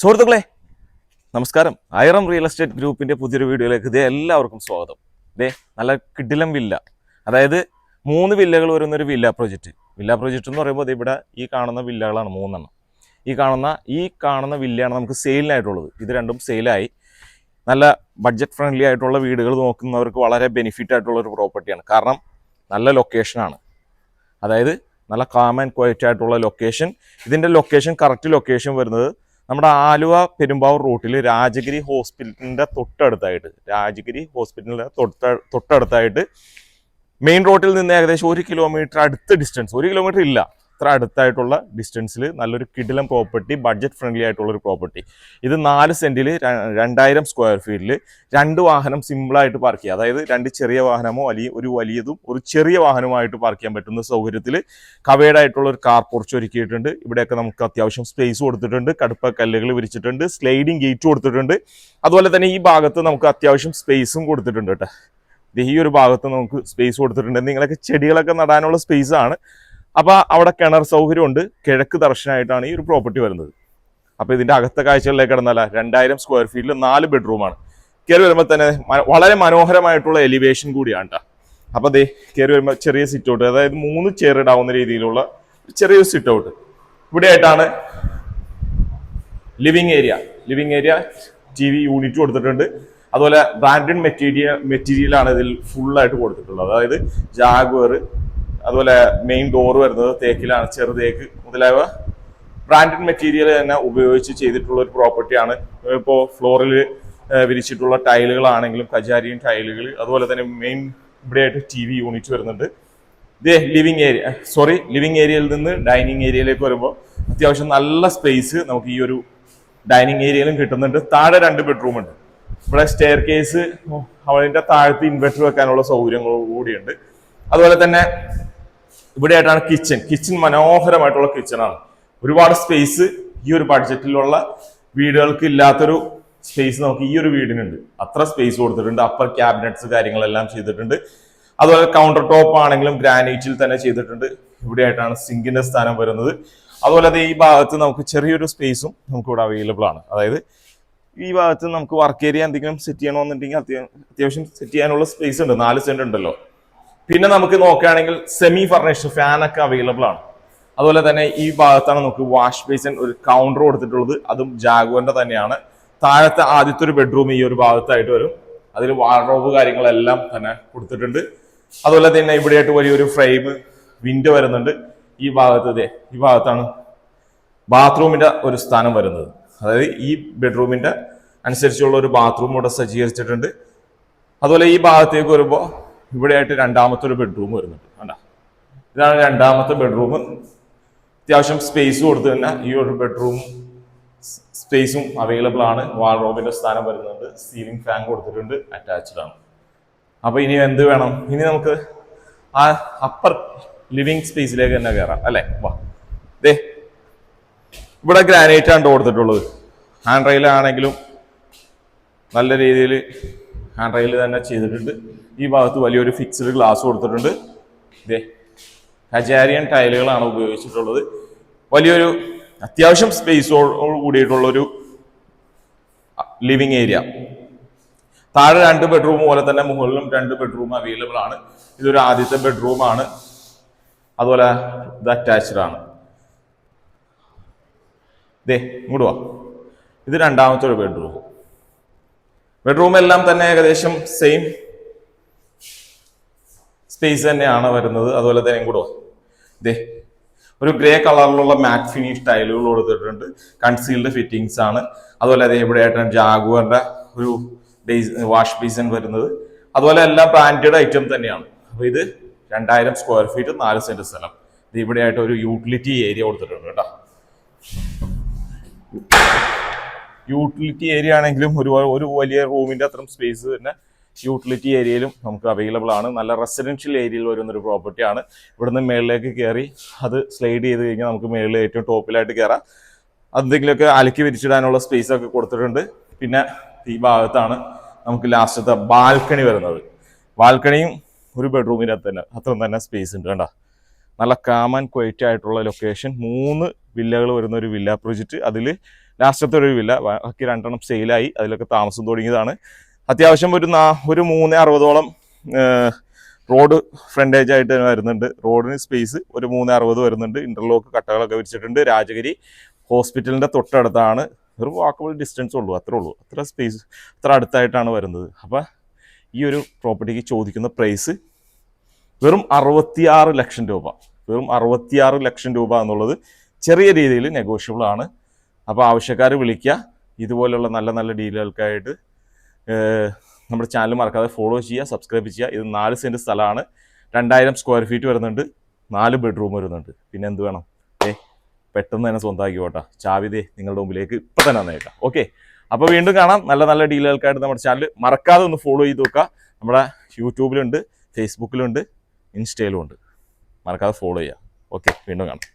സുഹൃത്തുക്കളെ നമസ്കാരം. ഐറം real estate ഗ്രൂപ്പിന്റെ പുതിയൊരു വീഡിയോയിലേക്ക് എല്ലാവർക്കും സ്വാഗതം. നല്ല കിടിലം വില്ല, അതായത് 3 വില്ലകൾ വരുന്നൊരു വില്ല പ്രോജക്റ്റ് എന്ന് പറയുമ്പോൾ ഇവിടെ ഈ കാണുന്ന വില്ലകളാണ് 3 ഈ കാണുന്ന വില്ലയാണ് നമുക്ക് സെയിലിനായിട്ടുള്ളത്. ഇത് രണ്ടും സെയിലായി. നല്ല ബഡ്ജറ്റ് ഫ്രണ്ട്ലി ആയിട്ടുള്ള വീടുകൾ നോക്കുന്നവർക്ക് വളരെ ബെനിഫിറ്റ് ആയിട്ടുള്ള ഒരു പ്രോപ്പർട്ടിയാണ്. കാരണം നല്ല ലൊക്കേഷനാണ്, അതായത് നല്ല കാം ആൻഡ് ക്വയറ്റ് ആയിട്ടുള്ള ലൊക്കേഷൻ. ഇതിൻ്റെ ലൊക്കേഷൻ, കറക്റ്റ് ലൊക്കേഷൻ വരുന്നത് നമ്മുടെ ആലുവ പെരുമ്പാവൂർ റൂട്ടിൽ രാജഗിരി ഹോസ്പിറ്റലിൻ്റെ തൊട്ടടുത്തായിട്ട് മെയിൻ റോഡിൽ നിന്ന് ഏകദേശം 1 കിലോമീറ്റർ അടുത്ത ഡിസ്റ്റൻസ്, 1 കിലോമീറ്റർ ഇല്ല, അത്ര അടുത്തായിട്ടുള്ള ഡിസ്റ്റൻസിൽ നല്ലൊരു കിടിലം പ്രോപ്പർട്ടി, ബഡ്ജറ്റ് ഫ്രണ്ട്ലി ആയിട്ടുള്ളൊരു പ്രോപ്പർട്ടി. ഇത് 4 സെൻറ്റിൽ 2000 സ്ക്വയർ ഫീറ്റിൽ 2 വാഹനം സിമ്പിളായിട്ട് പാർക്ക് ചെയ്യുക. അതായത് 2 ചെറിയ വാഹനമോ അല്ലെങ്കിൽ ഒരു വലിയതും ഒരു ചെറിയ വാഹനമായിട്ട് പാർക്ക് ചെയ്യാൻ പറ്റുന്ന സൗകര്യത്തിൽ കവേഡ് ആയിട്ടുള്ള ഒരു കാർ പോർച്ച് ഒരുക്കിയിട്ടുണ്ട്. ഇവിടെയൊക്കെ നമുക്ക് അത്യാവശ്യം സ്പേസ് കൊടുത്തിട്ടുണ്ട്, കടുപ്പ കല്ലുകൾ വിരിച്ചിട്ടുണ്ട്, സ്ലൈഡിങ് ഗേറ്റ് കൊടുത്തിട്ടുണ്ട്. അതുപോലെ തന്നെ ഈ ഭാഗത്ത് നമുക്ക് അത്യാവശ്യം സ്പേസും കൊടുത്തിട്ടുണ്ട് കേട്ടോ. ഈ ഒരു ഭാഗത്ത് നമുക്ക് സ്പേസ് കൊടുത്തിട്ടുണ്ട്. നിങ്ങളൊക്കെ ചെടികളൊക്കെ നടാനുള്ള സ്പേസ് ആണ്. അപ്പോൾ അവിടെ കിണർ സൗകര്യമുണ്ട്. കിഴക്ക് ദർശനമായിട്ടാണ് ഈ ഒരു പ്രോപ്പർട്ടി വരുന്നത്. അപ്പോൾ ഇതിൻ്റെ അകത്തെ കാഴ്ചകളിലേക്ക് കിടന്നല്ല, 2000 സ്ക്വയർ ഫീറ്റിൽ 4 ബെഡ്റൂമാണ്. കയറി വരുമ്പോൾ തന്നെ വളരെ മനോഹരമായിട്ടുള്ള എലിവേഷൻ കൂടിയാണ് കേട്ടോ. അപ്പോൾ അതേ കയറി വരുമ്പോൾ ചെറിയ സിറ്റ് ഔട്ട്, അതായത് 3 ചെയർ ഇടാവുന്ന രീതിയിലുള്ള ചെറിയൊരു സിറ്റ് ഔട്ട്. ഇവിടെയായിട്ടാണ് ലിവിങ് ഏരിയ TV യൂണിറ്റ് കൊടുത്തിട്ടുണ്ട്. അതുപോലെ ബ്രാൻഡഡ് മെറ്റീരിയലാണ് ഇതിൽ ഫുള്ളായിട്ട് കൊടുത്തിട്ടുള്ളത്. അതായത് ജാഗ്വർ, അതുപോലെ മെയിൻ ഡോർ വരുന്നത് തേക്കിലാണ്, ചെറുതേക്ക് മുതലായവ ബ്രാൻഡഡ് മെറ്റീരിയൽ തന്നെ ഉപയോഗിച്ച് ചെയ്തിട്ടുള്ള ഒരു പ്രോപ്പർട്ടിയാണ്. ഇപ്പോൾ ഫ്ലോറിൽ വിരിച്ചിട്ടുള്ള ടൈലുകളാണെങ്കിലും കജാരിയൻ ടൈലുകൾ, അതുപോലെ തന്നെ മെയിൻ ഇവിടെയായിട്ട് TV യൂണിറ്റ് വരുന്നുണ്ട്. ഇത് ലിവിങ് ഏരിയയിൽ നിന്ന് ഡൈനിങ് ഏരിയയിലേക്ക് വരുമ്പോൾ അത്യാവശ്യം നല്ല സ്പേസ് നമുക്ക് ഈ ഒരു ഡൈനിങ് ഏരിയയിലും കിട്ടുന്നുണ്ട്. താഴെ 2 ബെഡ്റൂം ഉണ്ട്. ഇവിടെ സ്റ്റെയർ കേസ്, അതിൻ്റെ താഴത്ത് ഇൻവെർട്ടർ വെക്കാനുള്ള സൗകര്യങ്ങൾ കൂടിയുണ്ട്. അതുപോലെ തന്നെ ഇവിടെയായിട്ടാണ് കിച്ചൺ മനോഹരമായിട്ടുള്ള കിച്ചണാണ്. ഒരുപാട് സ്പേസ് ഈ ഒരു ബഡ്ജറ്റിലുള്ള വീടുകൾക്ക് ഇല്ലാത്തൊരു സ്പേസ് നമുക്ക് ഈ ഒരു വീടിനുണ്ട്. അത്ര സ്പേസ് കൊടുത്തിട്ടുണ്ട്. അപ്പർ ക്യാബിനറ്റ്സ് കാര്യങ്ങളെല്ലാം ചെയ്തിട്ടുണ്ട്. അതുപോലെ കൗണ്ടർ ടോപ്പ് ആണെങ്കിലും ഗ്രാനൈറ്റിൽ തന്നെ ചെയ്തിട്ടുണ്ട്. ഇവിടെയായിട്ടാണ് സിങ്കിന്റെ സ്ഥാനം വരുന്നത്. അതുപോലെ ഈ ഭാഗത്ത് നമുക്ക് ചെറിയൊരു സ്പേസും നമുക്ക് ഇവിടെ അവൈലബിൾ ആണ്. അതായത് ഈ ഭാഗത്ത് നമുക്ക് വർക്ക് ഏരിയ എന്തെങ്കിലും സെറ്റ് ചെയ്യണമെന്നുണ്ടെങ്കിൽ അത്യാവശ്യം സെറ്റ് ചെയ്യാനുള്ള സ്പേസ് ഉണ്ട്. 4 സെന്റ് ഉണ്ടല്ലോ. പിന്നെ നമുക്ക് നോക്കുകയാണെങ്കിൽ സെമി ഫർണിഷ്ഡ് ഫാനൊക്കെ അവൈലബിൾ ആണ്. അതുപോലെ തന്നെ ഈ ഭാഗത്താണ് നമുക്ക് വാഷ് ബേസിൻ, ഒരു കൗണ്ടർ കൊടുത്തിട്ടുള്ളത്. അതും ജാഗ്വറിന്റെ തന്നെയാണ്. താഴത്തെ ആദ്യത്തെ ഒരു ബെഡ്റൂം ഈ ഒരു ഭാഗത്തായിട്ട് വരും. അതിൽ വാർഡ്രോബ് കാര്യങ്ങളെല്ലാം തന്നെ കൊടുത്തിട്ടുണ്ട്. അതുപോലെ തന്നെ ഇവിടെയായിട്ട് വലിയൊരു ഫ്രെയിം വിൻഡോ വരുന്നുണ്ട്. ഈ ഭാഗത്താണ് ബാത്റൂമിന്റെ ഒരു സ്ഥാനം വരുന്നത്. അതായത് ഈ ബെഡ്റൂമിന്റെ അനുസരിച്ചുള്ള ഒരു ബാത്റൂം ഇവിടെ സജ്ജീകരിച്ചിട്ടുണ്ട്. അതുപോലെ ഈ ഭാഗത്തേക്ക് വരുമ്പോൾ ഇവിടെയായിട്ട് 2ാമത്തെ ഒരു ബെഡ്റൂം വരുന്നുണ്ട്. കണ്ട, ഇതാണ് 2ാമത്തെ ബെഡ്റൂം. അത്യാവശ്യം സ്പേസ് കൊടുത്ത് തന്നെ ഈ ഒരു ബെഡ്റൂം സ്പേസും അവൈലബിൾ ആണ്. വാർഡ്രോബിന്റെ സ്ഥാനം വരുന്നുണ്ട്. സീലിംഗ് ഫാൻ കൊടുത്തിട്ടുണ്ട്, അറ്റാച്ച്ഡ് ആണ്. അപ്പൊ ഇനി എന്ത് വേണം? ഇനി നമുക്ക് ആ അപ്പർ ലിവിങ് സ്പേസിലേക്ക് തന്നെ കയറാം അല്ലെ. വാ, ഇവിടെ ഗ്രാനൈറ്റ് ആണ് കൊടുത്തിട്ടുള്ളത്. ഹാൻഡ് റെയിൽ ആണെങ്കിലും നല്ല രീതിയിൽ ഹാൻഡ് റെയിൽ തന്നെ ചെയ്തിട്ടുണ്ട്. ഈ ഭാഗത്ത് വലിയൊരു ഫിക്സ്ഡ് ഗ്ലാസ് കൊടുത്തിട്ടുണ്ട്. കജാരിയൻ ടൈലുകളാണ് ഉപയോഗിച്ചിട്ടുള്ളത്. വലിയൊരു അത്യാവശ്യം സ്പേസോട് കൂടിയിട്ടുള്ളൊരു ലിവിങ് ഏരിയ. താഴെ 2 ബെഡ്റൂം പോലെ തന്നെ മുകളിലും 2 ബെഡ്റൂം അവൈലബിൾ ആണ്. ഇതൊരു ആദ്യത്തെ ബെഡ്റൂം ആണ്. അതുപോലെ ഇത് അറ്റാച്ച്ഡ് ആണ്. ഇങ്ങോട്ട് വാ, ഇത് 2ാമത്തെ ഒരു ബെഡ്റൂം എല്ലാം തന്നെ ഏകദേശം സെയിം സ്പേസ് തന്നെയാണ് വരുന്നത്. അതുപോലെ തന്നെ ഇങ്ങോട്ട് വാ, ഒരു ഗ്രേ കളറിലുള്ള മാറ്റ് ഫിനിഷ് ടൈലുകൾ കൊടുത്തിട്ടുണ്ട്. കൺസീൽഡ് ഫിറ്റിംഗ്സ് ആണ്. അതുപോലെ ഇവിടെയായിട്ടാണ് ജാഗ്വറിന്റെ ഒരു വാഷ് ബേസിൻ വരുന്നത്. അതുപോലെ എല്ലാം ബ്രാൻഡഡ് ഐറ്റം തന്നെയാണ്. അപ്പൊ ഇത് 2000 സ്ക്വയർ ഫീറ്റ് 4 സെന്റ് സ്ഥലം. ഇത് ഇവിടെയായിട്ട് ഒരു യൂട്ടിലിറ്റി ഏരിയ കൊടുത്തിട്ടുണ്ട് കേട്ടോ. യൂട്ടിലിറ്റി ഏരിയ ആണെങ്കിലും ഒരു വലിയ റൂമിന്റെ അത്രയും സ്പേസ് തന്നെ യൂട്ടിലിറ്റി ഏരിയയിലും നമുക്ക് അവൈലബിൾ ആണ്. നല്ല റെസിഡൻഷ്യൽ ഏരിയയിൽ വരുന്നൊരു പ്രോപ്പർട്ടിയാണ്. ഇവിടുന്ന് മേളിലേക്ക് കയറി അത് സ്ലൈഡ് ചെയ്ത് കഴിഞ്ഞാൽ നമുക്ക് മേളിൽ ഏറ്റവും ടോപ്പിലായിട്ട് കയറാം. എന്തെങ്കിലുമൊക്കെ അലക്കി വിരിച്ചിടാനുള്ള സ്പേസ് ഒക്കെ കൊടുത്തിട്ടുണ്ട്. പിന്നെ ഈ ഭാഗത്താണ് നമുക്ക് ലാസ്റ്റത്തെ ബാൽക്കണി വരുന്നത്. ബാൽക്കണിയും ഒരു ബെഡ്റൂമിൻ്റെ അത്ര തന്നെ സ്പേസ് ഉണ്ട്. കണ്ട, നല്ല കാം ആൻഡ് ക്വയറ്റ് ആയിട്ടുള്ള ലൊക്കേഷൻ. 3 വില്ലകൾ വരുന്ന ഒരു വില്ല പ്രോജക്റ്റ്. അതിൽ ലാസ്റ്റത്തെ ഒരു വില്ല, ബാക്കി 2 സെയിലായി, അതിലൊക്കെ താമസം തുടങ്ങിയതാണ്. അത്യാവശ്യം ഒരു 360ഓളം റോഡ് ഫ്രണ്ടേജ് ആയിട്ട് വരുന്നുണ്ട്. റോഡിന് സ്പേസ് ഒരു 360 വരുന്നുണ്ട്. ഇന്റർലോക്ക് കട്ടകളൊക്കെ വിരിച്ചിട്ടുണ്ട്. രാജഗിരി ഹോസ്പിറ്റലിൻ്റെ തൊട്ടടുത്താണ്, ഒരു വാക്കബിൾ ഡിസ്റ്റൻസ് ഉള്ളൂ, അത്രേ ഉള്ളൂ. അത്ര സ്പേസ്, അത്ര അടുത്തായിട്ടാണ് വരുന്നത്. അപ്പോൾ ഈ ഒരു പ്രോപ്പർട്ടിക്ക് ചോദിക്കുന്ന പ്രൈസ് വെറും 66 ലക്ഷം രൂപ. വെറും 66 ലക്ഷം രൂപ എന്നുള്ളത് ചെറിയ രീതിയിൽ നെഗോഷ്യബിൾ ആണ്. അപ്പോൾ ആവശ്യക്കാർ വിളിക്കുക. ഇതുപോലുള്ള നല്ല നല്ല ഡീലുകൾക്കായിട്ട് നമ്മുടെ ചാനൽ മറക്കാതെ ഫോളോ ചെയ്യുക, സബ്സ്ക്രൈബ് ചെയ്യുക. ഇത് 4 സെൻറ്റ് സ്ഥലമാണ്, 2000 സ്ക്വയർ ഫീറ്റ് വരുന്നുണ്ട്, 4 ബെഡ്റൂം വരുന്നുണ്ട്. പിന്നെ എന്ത് വേണം? പെട്ടെന്ന് തന്നെ സ്വന്തമാക്കി പോട്ടെ. ചാവിതേ നിങ്ങളുടെ മുമ്പിലേക്ക് ഇപ്പം തന്നെ നേക്കാം. ഓക്കെ, അപ്പോൾ വീണ്ടും കാണാം. നല്ല നല്ല ഡീലുകൾക്കായിട്ട് നമ്മുടെ ചാനൽ മറക്കാതെ ഒന്ന് ഫോളോ ചെയ്ത് നോക്കുക. നമ്മുടെ യൂട്യൂബിലുണ്ട്, ഫേസ്ബുക്കിലുണ്ട്, ഇൻസ്റ്റയിലും ഉണ്ട്. മറക്കാതെ ഫോളോ ചെയ്യുക. ഓക്കെ, വീണ്ടും കാണാം.